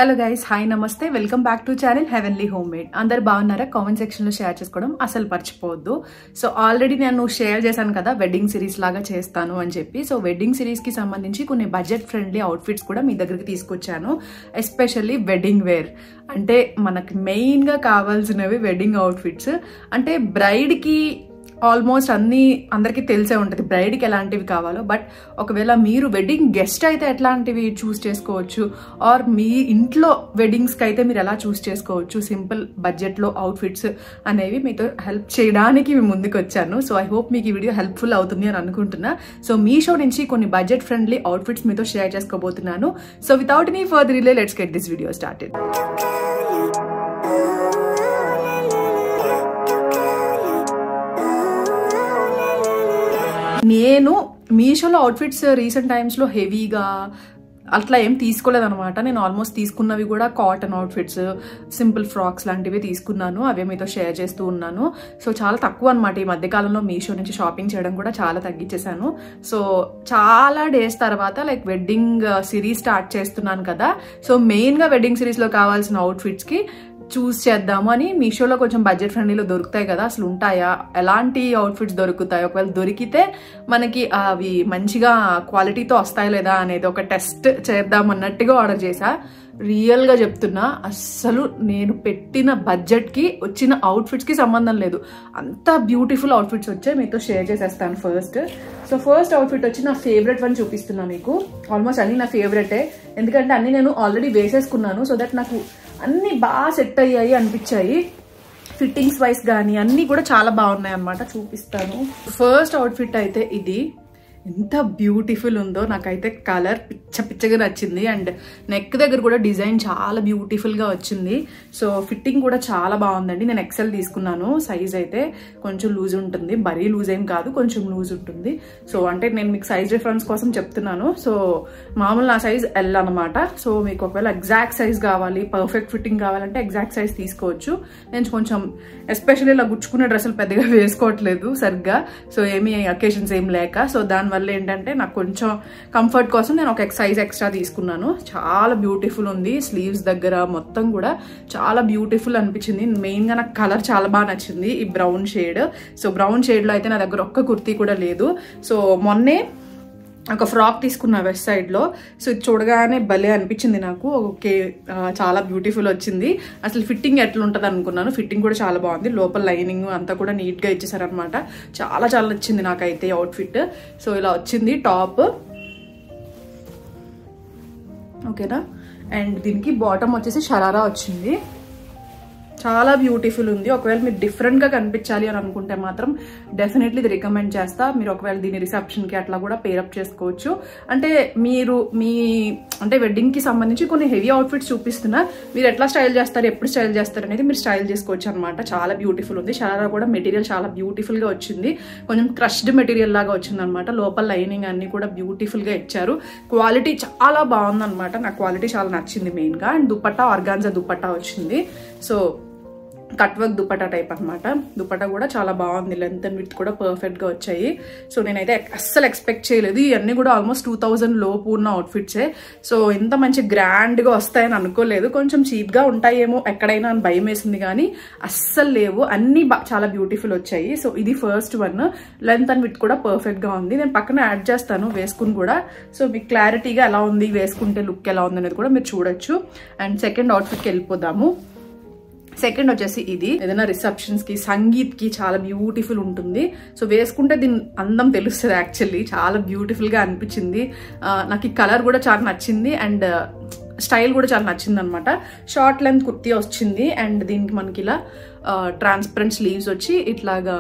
Hello guys, hi నమస్తే, welcome back to channel heavenly home made. అందరు బాగున్నారా? Comment సెక్షన్లో షేర్ చేసుకోవడం అసలు మర్చిపోవద్దు. సో ఆల్రెడీ నేను షేర్ చేశాను కదా వెడ్డింగ్ సిరీస్ లాగా చేస్తాను అని చెప్పి. సో వెడ్డింగ్ సిరీస్కి సంబంధించి కొన్ని బడ్జెట్ ఫ్రెండ్లీ అవుట్ఫిట్స్ కూడా మీ దగ్గరికి తీసుకొచ్చాను. ఎస్పెషల్లీ వెడ్డింగ్ వేర్ అంటే మనకి మెయిన్గా కావాల్సినవి వెడ్డింగ్ అవుట్ఫిట్స్. అంటే బ్రైడ్కి ఆల్మోస్ట్ అందరికీ తెలిసే ఉంటుంది బ్రైడ్కి ఎలాంటివి కావాలో. బట్ ఒకవేళ మీరు వెడ్డింగ్ గెస్ట్ అయితే ఎట్లాంటివి చూస్ చేసుకోవచ్చు, ఆర్ మీ ఇంట్లో వెడ్డింగ్స్కి అయితే మీరు ఎలా చూస్ చేసుకోవచ్చు సింపుల్ బడ్జెట్లో అవుట్ఫిట్స్ అనేవి మీతో హెల్ప్ చేయడానికి మేము ముందుకు వచ్చాను. సో ఐ హోప్ మీకు ఈ వీడియో హెల్ప్ఫుల్ అవుతుంది అని అనుకుంటున్నా. సో మీషో నుంచి కొన్ని బడ్జెట్ ఫ్రెండ్లీ అవుట్ఫిట్స్ మీతో షేర్ చేసుకోబోతున్నాను. So without any further delay let's get this video started. నేను మీషోలో అవుట్ఫిట్స్ రీసెంట్ టైమ్స్లో హెవీగా అట్లా ఏం తీసుకోలేదనమాట. నేను ఆల్మోస్ట్ తీసుకున్నవి కూడా కాటన్ అవుట్ఫిట్స్, సింపుల్ ఫ్రాక్స్ లాంటివి తీసుకున్నాను. అవే మీతో షేర్ చేస్తూ ఉన్నాను. సో చాలా తక్కువ అనమాట ఈ మధ్యకాలంలో మీషో నుంచి షాపింగ్ చేయడం కూడా చాలా తగ్గించేశాను. సో చాలా డేస్ తర్వాత లైక్ వెడ్డింగ్ సిరీస్ స్టార్ట్ చేస్తున్నాను కదా. సో మెయిన్గా వెడ్డింగ్ సిరీస్లో కావాల్సిన అవుట్ఫిట్స్కి చూస్ చేద్దాము అని మీషోలో కొంచెం బడ్జెట్ ఫ్రెండ్లీలో దొరుకుతాయి కదా, అసలు ఉంటాయా, ఎలాంటి అవుట్ఫిట్స్ దొరుకుతాయి, ఒకవేళ దొరికితే మనకి అవి మంచిగా క్వాలిటీతో వస్తాయా లేదా అనేది ఒక టెస్ట్ చేద్దాం అన్నట్టుగా ఆర్డర్ చేశా. రియల్గా చెప్తున్నా, అస్సలు నేను పెట్టిన బడ్జెట్కి వచ్చిన అవుట్ఫిట్స్కి సంబంధం లేదు. అంత బ్యూటిఫుల్ అవుట్ఫిట్స్ వచ్చాయి, మీతో షేర్ చేసేస్తాను. ఫస్ట్ అవుట్ఫిట్ వచ్చి నా ఫేవరెట్ వన్ చూపిస్తున్నా మీకు. ఆల్మోస్ట్ అన్నీ నా ఫేవరెటే, ఎందుకంటే అన్నీ నేను ఆల్రెడీ వేసేసుకున్నాను. సో దట్ నాకు అన్నీ బాగా సెట్ అయ్యాయి అనిపించాయి. ఫిట్టింగ్స్ వైస్ కానీ అన్నీ కూడా చాలా బాగున్నాయి అన్నమాట. చూపిస్తాను. ఫస్ట్ అవుట్ఫిట్ అయితే ఇది. ఎంత బ్యూటిఫుల్ ఉందో, నాకైతే కలర్ పిచ్చగా నచ్చింది. అండ్ నెక్ దగ్గర కూడా డిజైన్ చాలా బ్యూటిఫుల్గా వచ్చింది. సో ఫిట్టింగ్ కూడా చాలా బాగుందండి. నేను ఎక్సెల్ తీసుకున్నాను. సైజ్ అయితే కొంచెం లూజ్ ఉంటుంది, మరీ లూజ్ ఏం కాదు, కొంచెం లూజ్ ఉంటుంది. సో అంటే నేను మీకు సైజ్ రిఫరెన్స్ కోసం చెప్తున్నాను. సో మామూలు నా సైజ్ ఎల్ అనమాట. సో మీకు ఒకవేళ ఎగ్జాక్ట్ సైజ్ కావాలి, పర్ఫెక్ట్ ఫిట్టింగ్ కావాలంటే ఎగ్జాక్ట్ సైజ్ తీసుకోవచ్చు. నేను కొంచెం ఎస్పెషల్లీ ఇలా గుచ్చుకునే డ్రెస్సులు పెద్దగా వేసుకోవట్లేదు సరిగ్గా. సో ఏమీ అకేషన్స్ ఏం లేక. సో దానివల్ల ఏంటంటే నాకు కొంచెం కంఫర్ట్ కోసం నేను ఒక సైజ్ ఎక్స్ట్రా తీసుకున్నాను. చాలా బ్యూటిఫుల్ ఉంది. స్లీవ్స్ దగ్గర మొత్తం కూడా చాలా బ్యూటిఫుల్ అనిపించింది. మెయిన్గా నాకు కలర్ చాలా బాగా నచ్చింది, ఈ బ్రౌన్ షేడ్. సో బ్రౌన్ షేడ్లో అయితే నా దగ్గర ఒక్క కుర్తీ కూడా లేదు. సో మొన్నే ఒక ఫ్రాక్ తీసుకున్నా వెస్ట్ సైడ్లో. సో ఇది చూడగానే భలే అనిపించింది నాకు. ఓకే, చాలా బ్యూటిఫుల్ వచ్చింది. అసలు ఫిట్టింగ్ ఎట్లుంటుంది అనుకున్నాను. ఫిట్టింగ్ కూడా చాలా బాగుంది. లోపల లైనింగ్ అంతా కూడా నీట్గా ఇచ్చేసారనమాట. చాలా చాలా నచ్చింది నాకైతే అవుట్ఫిట్. సో ఇలా వచ్చింది టాప్, ఓకేనా. అండ్ దీనికి బాటమ్ వచ్చేసి షరారా వచ్చింది. చాలా బ్యూటిఫుల్ ఉంది. ఒకవేళ మీరు డిఫరెంట్గా కనిపించాలి అని అనుకుంటే మాత్రం డెఫినెట్లీ ఇది రికమెండ్ చేస్తా. మీరు ఒకవేళ దీని రిసెప్షన్కి అట్లా కూడా పేరప్ చేసుకోవచ్చు. అంటే మీరు అంటే వెడ్డింగ్కి సంబంధించి కొన్ని హెవీ అవుట్ఫిట్స్ చూపిస్తున్నా, మీరు ఎట్లా స్టైల్ చేస్తారు, ఎప్పుడు స్టైల్ చేస్తారు అనేది మీరు స్టైల్ చేసుకోవచ్చు అనమాట. చాలా బ్యూటిఫుల్ ఉంది. షరారా కూడా మెటీరియల్ చాలా బ్యూటిఫుల్గా వచ్చింది. కొంచెం క్రష్డ్ మెటీరియల్ లాగా వచ్చింది అనమాట. లోపల లైనింగ్ అన్ని కూడా బ్యూటిఫుల్గా ఇచ్చారు. క్వాలిటీ చాలా బాగుందన్నమాట. నాకు క్వాలిటీ చాలా నచ్చింది మెయిన్గా. అండ్ దుపట్టా ఆర్గాన్జా దుపట్టా వచ్చింది. So cut work dupatta type అనమాట. దుపట్టా కూడా చాలా బాగుంది. లెంత్ అండ్ విడ్త్ కూడా పర్ఫెక్ట్గా వచ్చాయి. సో నేనైతే అస్సలు ఎక్స్పెక్ట్ చేయలేదు. ఇవన్నీ కూడా ఆల్మోస్ట్ 2000 లోపు ఉన్న అవుట్ఫిట్సే. సో ఇంత మంచి గ్రాండ్గా వస్తాయని అనుకోలేదు. కొంచెం చీప్గా ఉంటాయేమో ఎక్కడైనా అని భయం వేసింది, కానీ అస్సలు లేవు. అన్నీ చాలా బ్యూటిఫుల్ వచ్చాయి. సో ఇది first one. Length and width కూడా పర్ఫెక్ట్గా ఉంది. నేను పక్కన యాడ్ చేస్తాను వేసుకుని కూడా. సో మీకు క్లారిటీగా ఎలా ఉంది, వేసుకుంటే లుక్ ఎలా ఉంది అనేది కూడా మీరు చూడొచ్చు. అండ్ సెకండ్ అవుట్ఫిట్కి వెళ్ళిపోదాము. సెకండ్ వచ్చేసి ఇది. ఏదైనా రిసెప్షన్స్కి, సంగీత్కి చాలా బ్యూటిఫుల్ ఉంటుంది. సో వేసుకుంటే దీని అందం తెలుస్తుంది. యాక్చువల్లీ చాలా బ్యూటిఫుల్గా అనిపించింది నాకు. ఈ కలర్ కూడా చాలా నచ్చింది అండ్ స్టైల్ కూడా చాలా నచ్చింది అనమాట. షార్ట్ లెంత్ కుర్తీ వచ్చింది. అండ్ దీనికి మనకి ఇలా ట్రాన్స్పరెంట్ స్లీవ్స్ వచ్చి ఇట్లాగా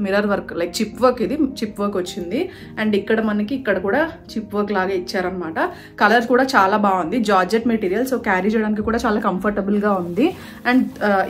mirror work like chip work, ఇది చిప్ వర్క్ వచ్చింది. అండ్ ఇక్కడ మనకి ఇక్కడ కూడా చిప్ వర్క్ లాగా ఇచ్చారనమాట. కలర్ కూడా చాలా బాగుంది. Georgette material. సో క్యారీ చేయడానికి కూడా చాలా కంఫర్టబుల్గా ఉంది. అండ్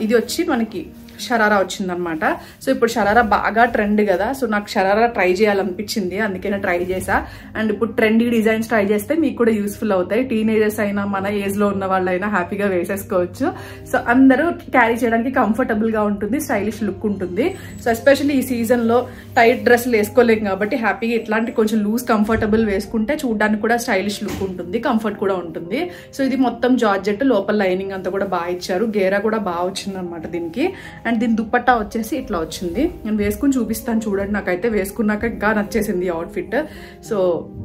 ఇది వచ్చి మనకి షరారా వచ్చిందనమాట. సో ఇప్పుడు షరారా బాగా ట్రెండ్ కదా, సో నాకు షరారా ట్రై చేయాలనిపించింది, అందుకే నేను ట్రై చేసా. అండ్ ఇప్పుడు ట్రెండీ డిజైన్స్ ట్రై చేస్తే మీకు కూడా యూస్ఫుల్ అవుతాయి. టీనేజర్స్ అయినా మన ఏజ్ లో ఉన్న వాళ్ళైనా హ్యాపీగా వేసేసుకోవచ్చు. సో అందరూ క్యారీ చేయడానికి కంఫర్టబుల్ గా ఉంటుంది, స్టైలిష్ లుక్ ఉంటుంది. సో ఎస్పెషల్లీ ఈ సీజన్ లో టైట్ డ్రెస్సులు వేసుకోలేం కాబట్టి హ్యాపీగా ఇట్లాంటి కొంచెం లూజ్ కంఫర్టబుల్ వేసుకుంటే చూడడానికి కూడా స్టైలిష్ లుక్ ఉంటుంది, కంఫర్ట్ కూడా ఉంటుంది. సో ఇది మొత్తం జార్జెట్, లోపల లైనింగ్ అంతా కూడా బాగా ఇచ్చారు, గేరా కూడా బాగా వచ్చింది అనమాట దీనికి. అండ్ దీని దుప్పట్టా వచ్చేసి ఇట్లా వచ్చింది. నేను వేసుకుని చూపిస్తాను చూడండి. నాకైతే వేసుకున్నాక ఇంకా నచ్చేసింది ఈ outfit. So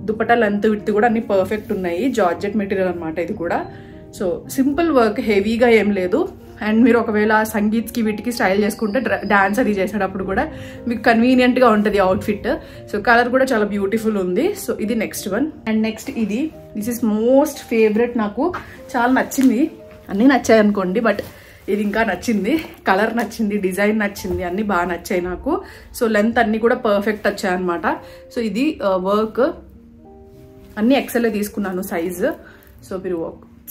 dupatta length width కూడా అన్ని పర్ఫెక్ట్ ఉన్నాయి. జార్జెట్ మెటీరియల్ అనమాట ఇది కూడా. సో సింపుల్ వర్క్, హెవీగా ఏం లేదు. అండ్ మీరు ఒకవేళ సంగీత్కి వీటికి స్టైల్ చేసుకుంటే డాన్స్ అది చేసేటప్పుడు కూడా మీకు కన్వీనియంట్గా ఉంటుంది అవుట్ఫిట్. సో కలర్ కూడా చాలా బ్యూటిఫుల్ ఉంది. సో ఇది నెక్స్ట్ వన్. అండ్ నెక్స్ట్ ఇది, దిస్ ఇస్ మోస్ట్ ఫేవరెట్, నాకు చాలా నచ్చింది. అన్నీ నచ్చాయి అనుకోండి, బట్ ఇది ఇంకా నచ్చింది. కలర్ నచ్చింది, డిజైన్ నచ్చింది, అన్నీ బాగా నచ్చాయి నాకు. సో లెంత్ అన్నీ కూడా పర్ఫెక్ట్ వచ్చాయి అనమాట. సో ఇది వర్క్ అన్నీ ఎక్సెల్ తీసుకున్నాను సైజు. సో మీరు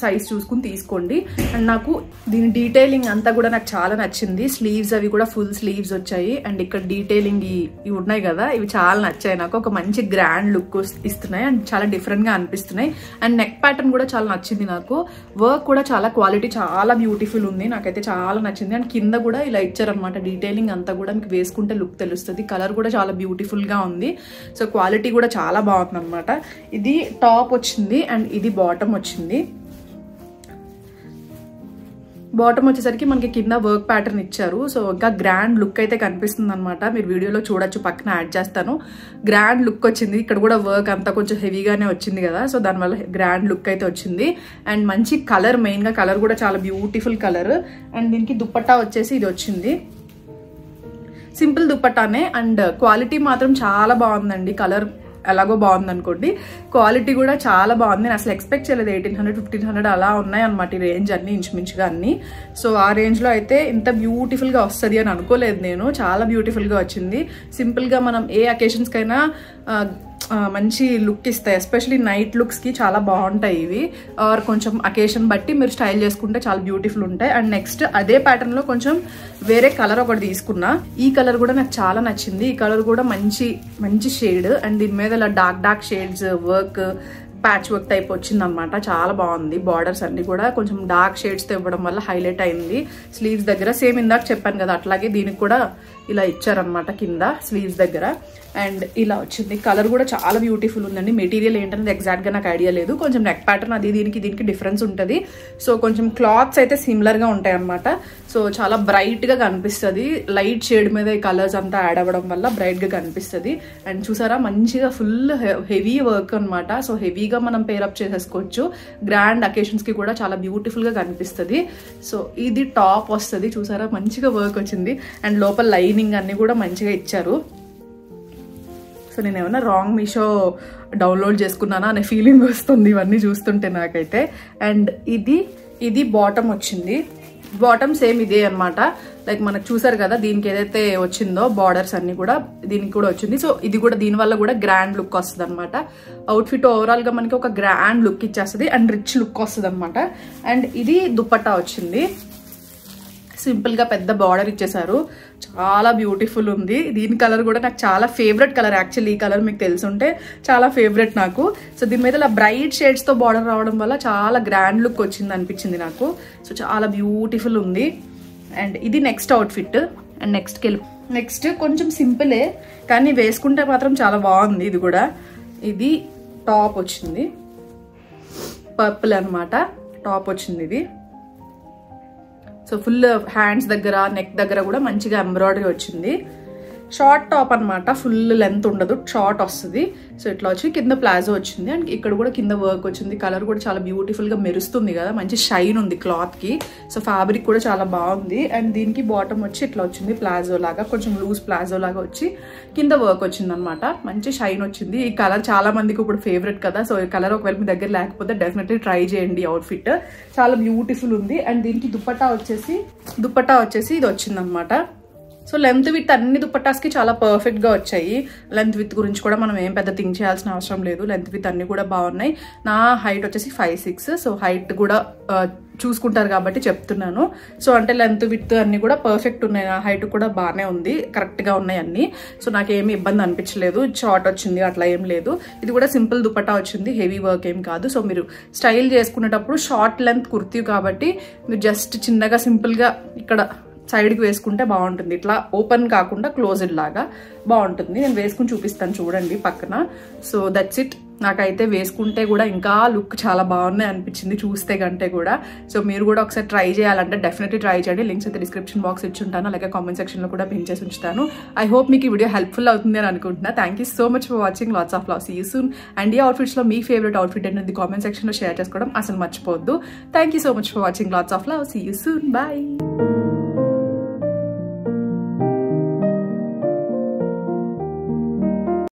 సైజ్ చూసుకుని తీసుకోండి. అండ్ నాకు దీని డీటెయిలింగ్ అంతా కూడా నాకు చాలా నచ్చింది. స్లీవ్స్ అవి కూడా ఫుల్ స్లీవ్స్ వచ్చాయి. అండ్ ఇక్కడ డీటెయిలింగ్ ఇవి ఉన్నాయి కదా, ఇవి చాలా నచ్చాయి నాకు. ఒక మంచి గ్రాండ్ లుక్ ఇస్తున్నాయి అండ్ చాలా డిఫరెంట్గా అనిపిస్తున్నాయి. అండ్ నెక్ ప్యాటర్న్ కూడా చాలా నచ్చింది నాకు. వర్క్ కూడా చాలా క్వాలిటీ చాలా బ్యూటిఫుల్ ఉంది, నాకైతే చాలా నచ్చింది. అండ్ కింద కూడా ఇలా ఇచ్చారనమాట డీటెయిలింగ్ అంతా కూడా, మీకు వేసుకుంటే లుక్ తెలుస్తుంది. కలర్ కూడా చాలా బ్యూటిఫుల్గా ఉంది. సో క్వాలిటీ కూడా చాలా బాగుంది అనమాట. ఇది టాప్ వచ్చింది అండ్ ఇది బాటమ్ వచ్చింది. బాటమ్ వచ్చేసరికి మనకి కింద వర్క్ ప్యాటర్న్ ఇచ్చారు. సో ఇంకా గ్రాండ్ లుక్ అయితే కనిపిస్తుంది అనమాట. మీరు వీడియోలో చూడొచ్చు, పక్కన యాడ్ చేస్తాను. గ్రాండ్ లుక్ వచ్చింది. ఇక్కడ కూడా వర్క్ అంతా కొంచెం హెవీగానే వచ్చింది కదా, సో దానివల్ల గ్రాండ్ లుక్ అయితే వచ్చింది. అండ్ మంచి కలర్, మెయిన్గా కలర్ కూడా చాలా బ్యూటిఫుల్ కలర్. అండ్ దీనికి దుప్పట్టా వచ్చేసి ఇది వచ్చింది, సింపుల్ దుప్పట్టానే. అండ్ క్వాలిటీ మాత్రం చాలా బాగుందండి. కలర్ ఎలాగో బాగుంది అనుకోండి, క్వాలిటీ కూడా చాలా బాగుంది. నేను అసలు ఎక్స్పెక్ట్ చేయలేదు. 1800-1500 అలా ఉన్నాయి అనమాట ఈ రేంజ్ అన్ని, ఇంచుమించుగా అన్ని. సో ఆ రేంజ్లో అయితే ఇంత బ్యూటిఫుల్గా వస్తుంది అని అనుకోలేదు నేను. చాలా బ్యూటిఫుల్గా వచ్చింది. సింపుల్గా మనం ఏ అకేషన్స్కైనా మంచి లుక్ ఇస్తాయి. ఎస్పెషలీ నైట్ లుక్స్కి చాలా బాగుంటాయి ఇవి. ఆర్ కొంచెం అకేషన్ బట్టి మీరు స్టైల్ చేసుకుంటే చాలా బ్యూటిఫుల్ ఉంటాయి. అండ్ నెక్స్ట్ అదే ప్యాటర్న్లో కొంచెం వేరే కలర్ ఒకటి తీసుకున్నా. ఈ కలర్ కూడా నాకు చాలా నచ్చింది. ఈ కలర్ కూడా మంచి మంచి షేడ్. అండ్ దీని మీద ఇలా dark shades work, patch work type వచ్చింది అనమాట. చాలా బాగుంది. బార్డర్స్ అన్ని కూడా కొంచెం డార్క్ షేడ్స్తో ఇవ్వడం వల్ల హైలైట్ అయింది. స్లీవ్స్ దగ్గర సేమ్ ఇందాక చెప్పాను కదా, అట్లాగే దీనికి కూడా ఇలా ఇచ్చారనమాట కింద స్లీవ్స్ దగ్గర. అండ్ ఇలా వచ్చింది. కలర్ కూడా చాలా బ్యూటిఫుల్ ఉందండి. మెటీరియల్ ఏంటనేది ఎగ్జాక్ట్గా నాకు ఐడియా లేదు. కొంచెం నెక్ ప్యాటర్న్ అది దీనికి డిఫరెన్స్ ఉంటుంది. సో కొంచెం క్లాత్స్ అయితే సిమిలర్గా ఉంటాయి అనమాట. సో చాలా బ్రైట్గా కనిపిస్తుంది. లైట్ షేడ్ మీద ఈ కలర్స్ అంతా యాడ్ అవ్వడం వల్ల బ్రైట్గా కనిపిస్తుంది. అండ్ చూసారా, మంచిగా ఫుల్ హెవీ వర్క్ అనమాట. సో హెవీగా మనం పేరప్ చేసేసుకోవచ్చు. గ్రాండ్ అకేషన్స్కి కూడా చాలా బ్యూటిఫుల్గా కనిపిస్తుంది. సో ఇది టాప్ వస్తుంది. చూసారా, మంచిగా వర్క్ వచ్చింది. అండ్ లోపల లైనింగ్ అన్ని కూడా మంచిగా ఇచ్చారు. సో నేను ఏమన్నా రాంగ్ మీషో డౌన్లోడ్ చేసుకున్నానా అనే ఫీలింగ్ వస్తుంది ఇవన్నీ చూస్తుంటే నాకైతే. అండ్ ఇది బాటమ్ వచ్చింది. బాటమ్ సేమ్ ఇదే అనమాట. లైక్ మనకు చూసారు కదా, దీనికి ఏదైతే వచ్చిందో బార్డర్స్ అన్ని కూడా దీనికి కూడా వచ్చింది. సో ఇది కూడా దీనివల్ల కూడా గ్రాండ్ లుక్ వస్తుంది అనమాట. అవుట్ఫిట్ ఓవరాల్గా మనకి ఒక గ్రాండ్ లుక్ ఇచ్చేస్తుంది అండ్ రిచ్ లుక్ వస్తుంది అనమాట. అండ్ ఇది దుప్పట్టా వచ్చింది. సింపుల్గా పెద్ద బార్డర్ ఇచ్చేసారు. చాలా బ్యూటిఫుల్ ఉంది. దీని కలర్ కూడా నాకు చాలా ఫేవరెట్ కలర్. యాక్చువల్లీ ఈ కలర్ మీకు తెలుసుంటే చాలా ఫేవరెట్ నాకు. సో దీని మీద ఇలా బ్రైట్ షేడ్స్తో బార్డర్ రావడం వల్ల చాలా గ్రాండ్ లుక్ వచ్చింది అనిపించింది నాకు. సో చాలా బ్యూటిఫుల్ ఉంది. అండ్ ఇది నెక్స్ట్ అవుట్ఫిట్. అండ్ నెక్స్ట్ కొంచెం సింపులే కానీ వేసుకుంటే మాత్రం చాలా బాగుంది. ఇది కూడా ఇది టాప్ వచ్చింది, పర్పుల్ అనమాట టాప్ వచ్చింది ఇది. సో ఫుల్ హ్యాండ్స్ దగ్గర, నెక్ దగ్గర కూడా మంచిగా ఎంబ్రాయిడరీ వచ్చింది. షార్ట్ టాప్ అనమాట, ఫుల్ లెంత్ ఉండదు, షార్ట్ వస్తుంది. సో ఇట్లా వచ్చి కింద ప్లాజో వచ్చింది. అండ్ ఇక్కడ కూడా కింద వర్క్ వచ్చింది. కలర్ కూడా చాలా బ్యూటిఫుల్గా మెరుస్తుంది కదా, మంచి షైన్ ఉంది క్లాత్కి. సో ఫ్యాబ్రిక్ కూడా చాలా బాగుంది. అండ్ దీనికి బాటమ్ వచ్చి ఇట్లా వచ్చింది, ప్లాజో లాగా, కొంచెం లూజ్ ప్లాజో లాగా వచ్చి కింద వర్క్ వచ్చింది అనమాట. మంచి షైన్ వచ్చింది. ఈ కలర్ చాలా మందికి ఇప్పుడు ఫేవరెట్ కదా. సో ఈ కలర్ ఒకవేళ మీ దగ్గర లేకపోతే డెఫినెట్లీ ట్రై చేయండి. అవుట్ఫిట్ చాలా బ్యూటిఫుల్ ఉంది. అండ్ దీనికి దుప్పట్టా వచ్చేసి ఇది వచ్చింది అనమాట. సో లెంత్ విత్ అన్ని దుపట్టాస్కి చాలా పర్ఫెక్ట్గా వచ్చాయి. లెంత్ విత్ గురించి కూడా మనం ఏం పెద్ద థింక్ చేయాల్సిన అవసరం లేదు. లెంత్ విత్ అన్ని కూడా బాగున్నాయి. నా హైట్ వచ్చేసి 5'6", సో హైట్ కూడా చూసుకుంటారు కాబట్టి చెప్తున్నాను. సో అంటే లెంత్ విత్ అన్ని కూడా పర్ఫెక్ట్ ఉన్నాయి. నా హైట్ కూడా బాగానే ఉంది, కరెక్ట్గా ఉన్నాయి అన్ని. సో నాకేమి ఇబ్బంది అనిపించలేదు. షార్ట్ వచ్చింది అట్లా ఏం లేదు. ఇది కూడా సింపుల్ దుపట్టా వచ్చింది, హెవీ వర్క్ ఏం కాదు. సో మీరు స్టైల్ చేసుకునేటప్పుడు షార్ట్ లెంత్ కుర్తీ కాబట్టి మీరు జస్ట్ చిన్నగా సింపుల్గా ఇక్కడ సైడ్కి వేసుకుంటే బాగుంటుంది. ఇట్లా ఓపెన్ కాకుండా క్లోజ్డ్ లాగా బాగుంటుంది. నేను వేసుకుని చూపిస్తాను చూడండి పక్కన. So that's it. నాకైతే వేసుకుంటే కూడా ఇంకా లుక్ చాలా బాగున్నాయి అనిపించింది చూస్తే కంటే కూడా. సో మీరు కూడా ఒకసారి ట్రై చేయాలంటే డెఫినెట్లీ ట్రై చేయండి. లింక్స్ అయితే డిస్క్రిప్షన్ బాక్స్ ఇచ్చి ఉంటాను, అలాగే కామెంట్ సెక్షన్లో కూడా పిన్ చేసి ఉంచుతాను. ఐ హోప్ మీకు ఈ వీడియో హెల్ప్ఫుల్ అవుతుంది అని అనుకుంటున్నా. Thank you so much for watching. Lots of love. See you soon. And ఈ అవుట్ఫిట్స్లో మీ ఫేవరెట్ అవుట్ఫిట్ అనేది కామెంట్ సెక్షన్లో షేర్ చేసుకోవడం అసలు మర్చిపోవద్దు. Thank you so much for watching. Lots of love. See you soon. Bye.